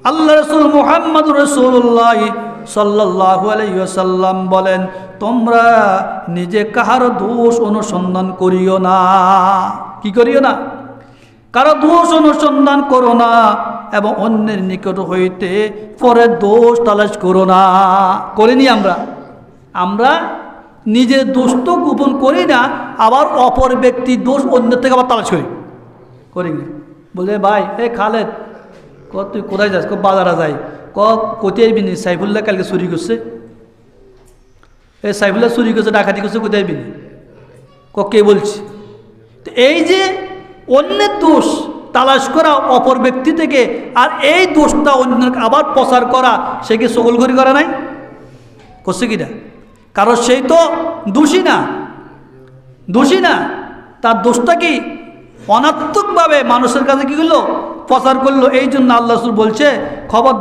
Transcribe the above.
আল্লাহ রাসূল মুহাম্মদুর রাসূলুল্লাহ সাল্লাল্লাহু আলাইহি ওয়াসাল্লাম বলেন, তোমরা নিজে কাহার দোষ অনুসন্ধান করিও না। কি করিও না? কারো দোষ অনুসন্ধান করো না এবং অন্যের নিকট হইতে পরের দোষ তালাশ করো না। করিনি আমরা নিজের দোষ তো গোপন করি না, আবার অপর ব্যক্তির দোষ অন্যের থেকে আবার তালাশ করি না। বলে ভাই খালেদ তুই কোথায় যাস? বাজারে যাই। কোথায় বিনি? সাইফুল্লাহ কালকে চুরি করছে। সাইফুল্লাহ চুরি করছে, ডাকাতি করছে, কোথায় বিনি? কে বলছি? তো এই যে অন্যের দোষ তালাশ করা অপর ব্যক্তি থেকে, আর এই দোষটা অন্যের আবার প্রচার করা, সে কি সকলঘরি করা নাই? করছে কিনা? কারণ সেই তো দোষী না, তার দোষটা কি অনাত্মকভাবে মানুষের কাছে কি করলো? প্রচার করলো। এই জন্য আল্লাহ রাসূল বলছে, খবর